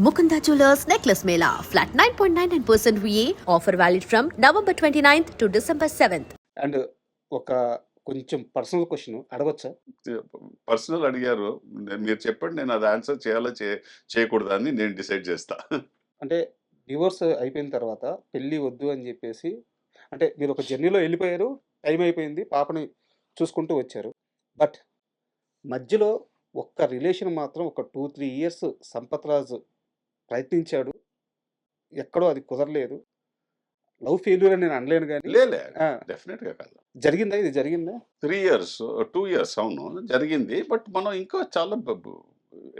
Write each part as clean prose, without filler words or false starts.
Mukunda Jewelers Necklace Mela. Flat 9.99% VA. Offer valid from November 29th to December 7th. And ఒక కొంచెం personal question అడగొచ్చా? Personal అడిగారు. మీరు చెప్పండి, నేను అది ఆన్సర్ చేయాలా చేయకూడదా అని నేను డిసైడ్ చేస్తా. అంటే డివోర్స్ అయిపోయిన తర్వాత పెళ్లి వద్దు అని చెప్పేసి అంటే మీరు ఒక జర్నీలో వెళ్ళిపోయారు, టైం అయిపోయింది, పాపని చూసుకుంటూ వచ్చారు. బట్ మధ్యలో ఒక్క రిలేషన్ మాత్రం ఒక 2-3 ఇయర్స్ సంపత్ రాజు ప్రయత్నించాడు. ఎక్కడో అది కుదరలేదు. లవ్ ఫెయిల్యూర్ అని నేను అనలేను గానీ లేలే ఆ! డెఫినెట్‌గా కాదు. జరిగిందా? ఇది జరిగిందా? 3 ఇయర్స్, 2 ఇయర్స్ అవును జరిగింది. బట్ మనం ఇంకా చాలా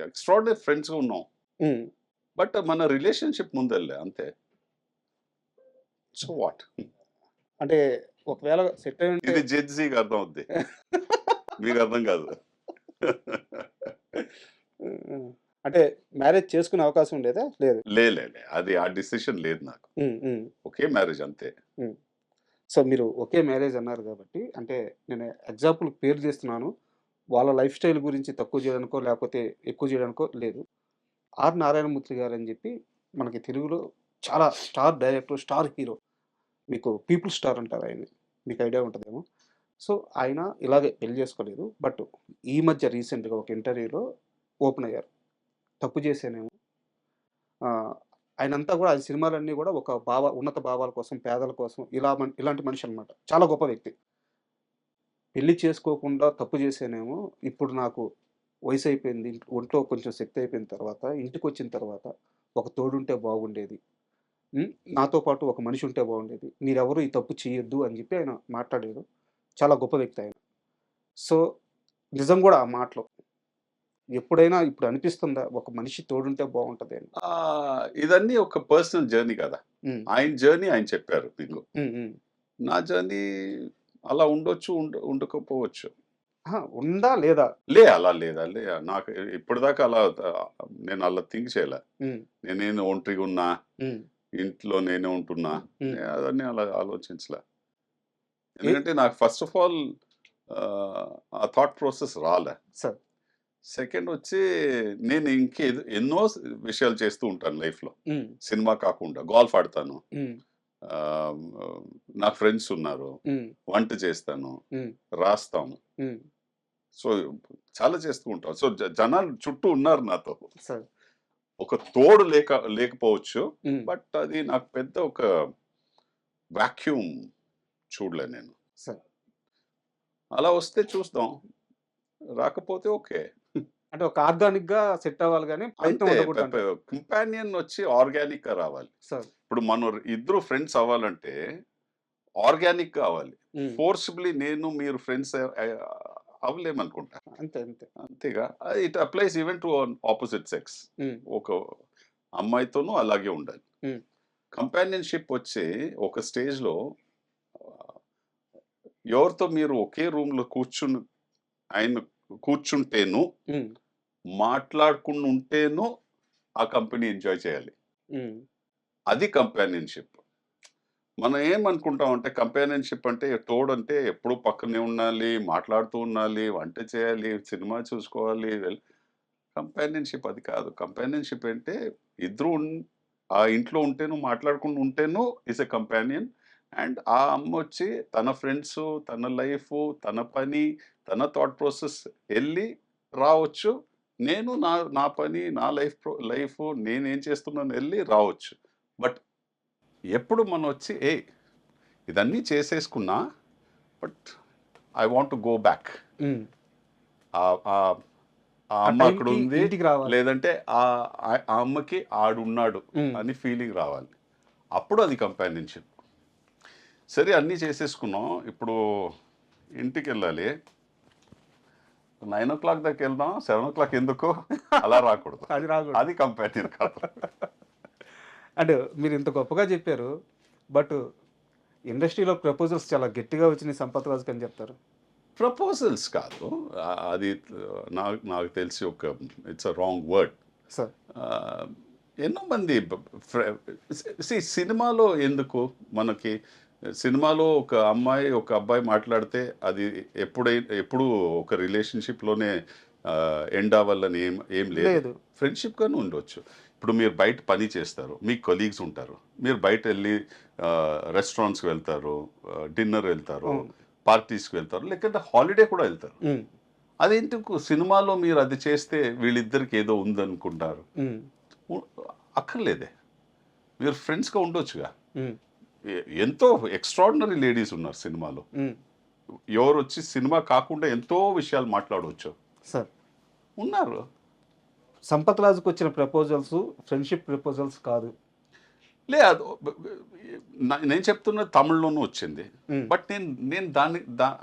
ఎక్స్ట్రార్డినరీ ఫ్రెండ్స్‌గా ఉన్నాం. హ్మ్. బట్ మన రిలేషన్‌షిప్ ముందెళ్ళే అంతే. So what? అంటే ఒకవేళ సెట్ అయి ఉంటే ఇది జెన్‌జీకి అర్థం అవుద్ది. మీకు అర్థం కాదు. అంటే మ్యారేజ్ చేసుకునే అవకాశం ఉండేదా? లేదు. లేలే అది ఆ డిసిషన్ లేదు నాకు. హ్మ్. హ్మ్. ఒకే మ్యారేజ్ అంతే. హ్మ్. సో, మీరు ఒకే మ్యారేజ్ అన్నారు గాబట్టి, అంటే నేను ఎగ్జాంపుల్ పేరు తీస్తున్నాను. వాళ్ళ లైఫ్ స్టైల్ గురించి తక్కువ చేయడానికో, లేకపోతే ఎక్కువ చేయడానికో లేదు. ఆర్ నారాయణమూర్తి గారని జెప్పి మనకి తెలుగులో చాలా స్టార్ డైరెక్టర్, స్టార్ హీరో. మీకు పీపుల్ స్టార్ అంటారు ఆయన్ని. మీకు ఐడియా ఉంటదేమో. సో, ఆయన ఇలాగే పెళ్లి చేసుకోలేదు. బట్ ఈ మధ్య రీసెంట్‌గా ఒక ఇంటర్వ్యూలో ఓపెన్ అయ్యారు. తప్పు చేశానేమో ఆయనంతా గూడా ఆయన సినిమాలన్నీ గూడా ఒక ఉన్నత భావాల కోసం, పేదల కోసం ఇలాంటి మనిషి అన్నమాట. చాలా గొప్ప వ్యక్తి. పెళ్లి చేసుకోకుండా తప్పు చేశానేమో, ఇప్పుడు నాకు వయసయిపోయింది. ఒంట్లో కొంచెం శక్తి అయిపోయిన తర్వాత, ఇంటికొచ్చిన తర్వాత ఒక తోడుంటే బాగుండేది. హ్మ్. నాతో పాటు ఒక మనిషి ఉంటే బాగుండేది. మీరెవరు ఈ తప్పు చేయొద్దు అని జెప్పి ఆయన మాట్లాడారు. చాలా గొప్ప వ్యక్తి ఆయన. సో, నిజం గూడా ఆ మాటలు. ఎప్పుడైనా ఇప్పుడు అనిపిస్తుందా? ఒక మనిషి తోడుంటే బాగుంటది అని? ఇదన్నీ ఒక పర్సనల్ జర్నీ కదా! హ్మ్. ఆయన జర్నీ ఆయన చెప్పారు మీకు. హ్మ్. హ్మ్. నా జర్నీ అలా ఉండొచ్చు, ఉండకపోవచ్చు. అహా! ఉందా? లేదా? అలా లేదా. నాకు ఇప్పటిదాకా అలా నేను అలా థింక్ చేయలే. హ్మ్. నేనేదో ఒంటరిగా ఉన్నా, హ్మ్. ఇంట్లో నేనే ఉంటున్నా. హ్మ్. అవన్నీ అలా ఆలోచించలే. ఏ ఎందుకంటే నాకు ఫస్ట్ ఆఫ్ ఆల్ ఆ థాట్ ప్రాసెస్ రాలే. సార్. సెకండ్ వచ్చి నేను ఎన్నో విషయాలు చేస్తూ ఉంటాను లైఫ్‌లో. హ్మ్. సినిమా కాకుండా గోల్ఫ్ ఆడతాను. హ్మ్. ఆహ్, నాకు ఫ్రెండ్స్ ఉన్నారు. హ్మ్. వంట చేస్తాను. హ్మ్. రాస్తాము. హ్మ్. సో, చాలా చేస్తూ ఉంటాం. సో, జనాలు చుట్టూ ఉన్నారు నాతో. సార్. ఒక తోడు లేకపోవచ్చు. హ్మ్. బట్ అది నాకు పెద్ద ఒక వాక్యూమ్ చూడలే నేను. సార్. అలా వస్తే చూస్తాం. రాకపోతే ఓకే. అంటే ఒక ఆర్గానిక్‌గా సెట్ అవ్వాలి గానీ, ప్రయత్నం అంతే. ఉండకూడదంటారు. కంపానియన్ వచ్చి ఆర్గానిక్‌గా రావాలి. సార్. ఇప్పుడు మనం ఇద్దరు ఫ్రెండ్స్ అవ్వాలంటే ఆర్గానిక్‌గా అవ్వాలి. హ్మ్. ఫోర్సిబ్లీ మీరు ఫ్రెండ్స్ అవ్వలేమనుకుంటా. అంతే. అంతే. అంతేగా. It applies even to opposite sex. హ్మ్. ఒక అమ్మాయితోనూ అలాగే ఉండాలి. హ్మ్. కంపానియన్‌షిప్ వచ్చి ఒక స్టేజ్‌లో ఆహ్, ఎవరితో మీరు ఒకే రూమ్‌లో ఆయన కూర్చుంటేను, హ్మ్. మాట్లాడకుండా ఉంటేను ఆ కంపెనీ ఎంజాయ్ చేయాలి. హ్మ్. అది కంపానియన్‌షిప్. మనం ఏమనుకుంటామంటే కంపానియన్‌షిప్ అంటే తోడంటే ఎప్పుడూ పక్కనే ఉండాలి, మాట్లాడుతూ ఉండాలి, వంట చేయాలి, సినిమా చూసుకోవాలి. కంపానియన్‌షిప్ అది కాదు. కంపానియన్‌షిప్ అంటే ఇద్దరు ఆ ఇంట్లో ఉంటేను, మాట్లాడకుండా ఉంటేను ఈస్ ఎ కంపానియన్. అండ్ ఆ అమ్మొచ్చి తన ఫ్రెండ్సు, తన లైఫు, తన పని, తన థాట్ ప్రాసెస్ ఎళ్లి రావచ్చు. నేను నా పని, నా లైఫు నేనేం చేస్తున్నానో ఎళ్లి రావచ్చు. బట్ ఎప్పుడు మనమొచ్చి ఇదన్నీ చేసేసుకున్నా, but I want to go back. Hmm. Ah, ఆహ్, ఆ ఆ అమ్మ టైంకి అక్కడుంది. ఇంటికి రావాలి. లేదంటే ఆ అమ్మకి ఆడున్నాడు హ్మ్. అని ఫీలింగ్ రావాలి. అప్పుడు అది కంపానియన్‌షిప్. సరే అన్నీ చేసేసుకున్నాం. ఇప్పుడు ఇంటికెళ్ళాలి. 9:00 దాకా వెళ్దాం. 7:00 ఎందుకు? అలా రాకూడదు. అది రాకూడదు. అది కంపానియన్ కాదు. అంటే మీరు ఇంత గొప్పగా చెప్పారు. బట్ ఇండస్ట్రీలో ప్రపోజల్స్ చాలా గట్టిగా వచ్చినాయి సంపత్ రాజుకి అని చెప్తారు. ప్రపోజల్స్ కాదు. అది నాకు తెలిసి it's a wrong word. Sir. ఆహ్, ఎన్నో మంది సినిమాలో ఎందుకు మనకి సినిమాలో ఒక అమ్మాయి, ఒక అబ్బాయి మాట్లాడితే అది ఎప్పుడూ ఒక రిలేషన్‌షిప్‌లోనే ఎండ్ అవ్వాలని ఏం లేదు. లేదు. ఫ్రెండ్‌షిప్‌గాను ఉండొచ్చు. ఇప్పుడు మీరు బయట పని చేస్తారు, మీ కొలీగ్స్ ఉంటారు, మీరు బయట వెళ్ళి రెస్టారెంట్స్కి వెళ్తారు, డిన్నర్ వెళ్తారు, పార్టీస్కి వెళ్తారు, లేకపోతే హాలిడే కూడా వెళ్తారు. అదేంటి సినిమాలో మీరు అది చేస్తే వీళ్ళిద్దరికి ఏదో ఉందనుకుంటారు? అక్కర్లేదే, మీరు ఫ్రెండ్స్గా ఉండొచ్చుగా. ఎంతో ఎక్స్ట్రాడినరీ లేడీస్ ఉన్నారు సినిమాలో, ఎవరు వచ్చి సినిమా కాకుండా ఎంతో విషయాలు మాట్లాడవచ్చు సార్ ఉన్నారు. సంపత్ రాజుకు వచ్చిన ప్రపోజల్స్ ఫ్రెండ్షిప్ ప్రపోజల్స్ కాదు. లేదు, నేను చెప్తున్న తమిళ్లోనూ వచ్చింది, బట్ నేను దాన్ని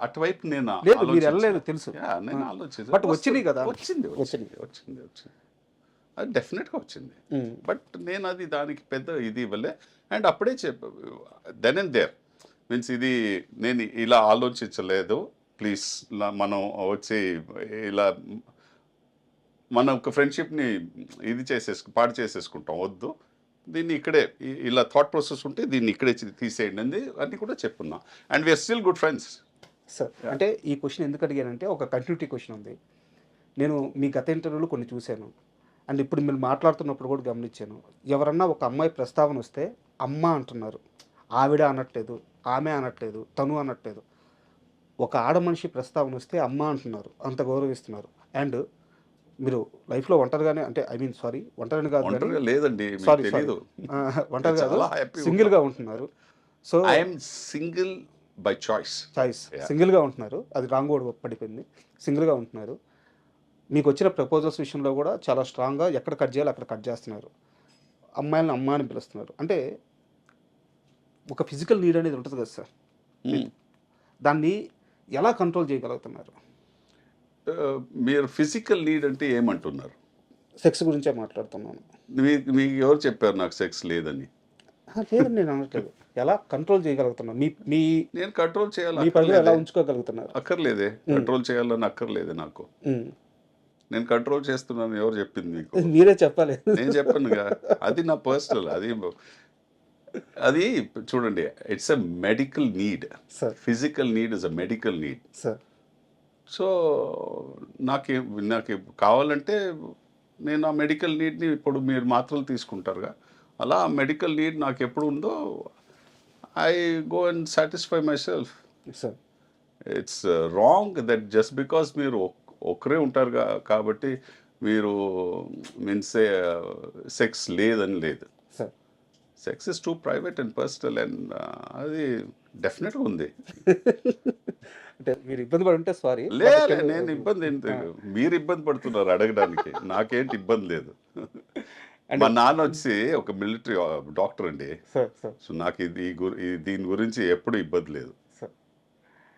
అటువైపు నేను వెళ్ళలేదు తెలుసు, నేను ఆలోచించాను. బట్ వచ్చింది కదా, వచ్చింది అది డెఫినెట్గా వచ్చింది. బట్ నేను అది దానికి పెద్ద ఇది ఇవ్వలే. అండ్ అప్పుడే దెన్ అండ్ దేర్ మీన్స్ ఇది నేను ఇలా ఆలోచించలేదు, ప్లీజ్ మనం వచ్చి ఇలా మనం ఒక ఫ్రెండ్షిప్ని ఇది పాడు చేసేసుకుంటాం, వద్దు, దీన్ని ఇక్కడే ఇలా థాట్ ప్రాసెస్ ఉంటే దీన్ని ఇక్కడే తీసేయండి అని కూడా చెప్పున్నా. And we're still good friends. Sir అంటే ఈ క్వశ్చన్ ఎందుకు అడిగానంటే ఒక కంటిన్యూటీ క్వశ్చన్ ఉంది. నేను మీ గత ఇంటర్వ్యూలో కొన్ని చూశాను, అండ్ ఇప్పుడు మీరు మాట్లాడుతున్నప్పుడు కూడా గమనించాను. ఎవరన్నా ఒక అమ్మాయి ప్రస్తావన వస్తే అమ్మ అంటున్నారు, ఆవిడ అనట్లేదు, ఆమె అనట్లేదు, తను అనట్లేదు. ఒక ఆడ మనిషి ప్రస్తావన వస్తే అమ్మ అంటున్నారు, అంత గౌరవిస్తున్నారు. అండ్ మీరు లైఫ్లో ఒంటరిగానే, అంటే ఐ మీన్ సారీ ఒంటరిని కాదు, లేదండి, ఒంటరి కాదు, సింగిల్గా ఉంటున్నారు. So I'm single by choice. సింగిల్గా ఉంటున్నారు, అది రాంగ్ వర్డ్ పడిపోయింది, సింగిల్గా ఉంటున్నారు. మీకు వచ్చిన ప్రపోజల్స్ విషయంలో కూడా చాలా స్ట్రాంగ్గా ఎక్కడ కట్ చేయాలో అక్కడ కట్ చేస్తున్నారు, అమ్మాయిలను అమ్మ అని పిలుస్తున్నారు. అంటే ఒక ఫిజికల్ నీడ్ అనేది ఉంటుంది కదా సార్, దాన్ని ఎలా కంట్రోల్ చేయగలుగుతున్నారు? మీరు ఫిజికల్ నీడ్ అంటే ఏమంటున్నారు? సెక్స్ గురించే మాట్లాడుతున్నాను. మీకు ఎవరు చెప్పారు నాకు సెక్స్ లేదని? లేదని నేను అనట్లేదు, ఎలా కంట్రోల్ చేయగలుగుతున్నారు? నేను కంట్రోల్ చేయాలి, మీ పరిధిలో ఎలా ఉంచుకోగలుగుతున్నారు? అక్కర్లేదే, కంట్రోల్ చేయాలని అక్కర్లేదే నాకు. నేను కంట్రోల్ చేస్తున్నాను ఎవరు చెప్పింది మీకు? మీరే చెప్పాలి. నేను చెప్పానుగా, అది నా పర్సనల్, అది చూడండి, it's a medical need. Physical need is a medical need. So నాకు కావాలంటే నేను ఆ మెడికల్ నీడ్ని, ఇప్పుడు మీరు మాత్రలు తీసుకుంటారుగా, అలా ఆ మెడికల్ నీడ్ నాకు ఎప్పుడు ఉందో I go and satisfy my self. It's wrong that just because మీరు ఒకరే ఉంటారు కాబట్టి మీరు మీన్స్ సెక్స్ లేదని లేదు. Sex is two private and personal, and అది డెఫినెట్గా ఉంది. అంటే మీరు ఇబ్బంది పడి ఉంటే సారీ. లేదు, నేను ఇబ్బంది ఏంటి, మీరు ఇబ్బంది పడుతున్నారు అడగడానికి, నాకేంటి ఇబ్బంది లేదు. మా నాన్న వచ్చి ఒక మిలిటరీ డాక్టర్ అండి, సో నాకు దీని గురించి ఎప్పుడు ఇబ్బంది లేదు.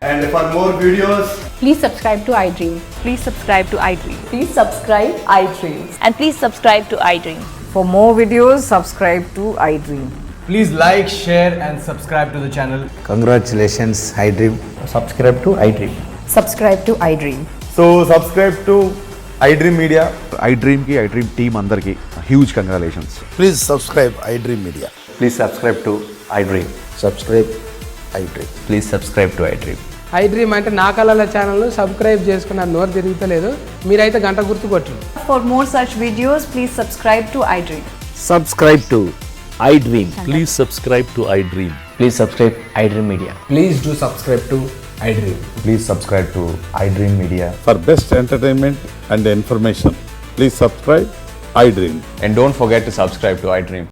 And for more videos, please subscribe to iDream. Please subscribe to iDream. Please subscribe iDream. And please subscribe to iDream. For more videos, subscribe to iDream. please like, share and subscribe to the channel. Congratulations, iDream. Subscribe to iDream. Subscribe to iDream. So subscribe to iDream Media. iDream ki iDream team andarki huge congratulations. Please subscribe iDream Media. Please subscribe to iDream. Subscribe iDream. Please subscribe to iDream. iDream అంటే నా కళల ఛానల్ను subscribe చేసుకున్న నోరు తిరుగుతలేదు, మీరైతే గంట గుర్తు కొట్టండి. For more such videos, please subscribe to iDream. Subscribe to iDream. Please subscribe to iDream. Please subscribe iDream Media. Please do subscribe to iDream. Please subscribe to iDream Media. For best entertainment and information, please subscribe iDream. And don't forget to subscribe to iDream.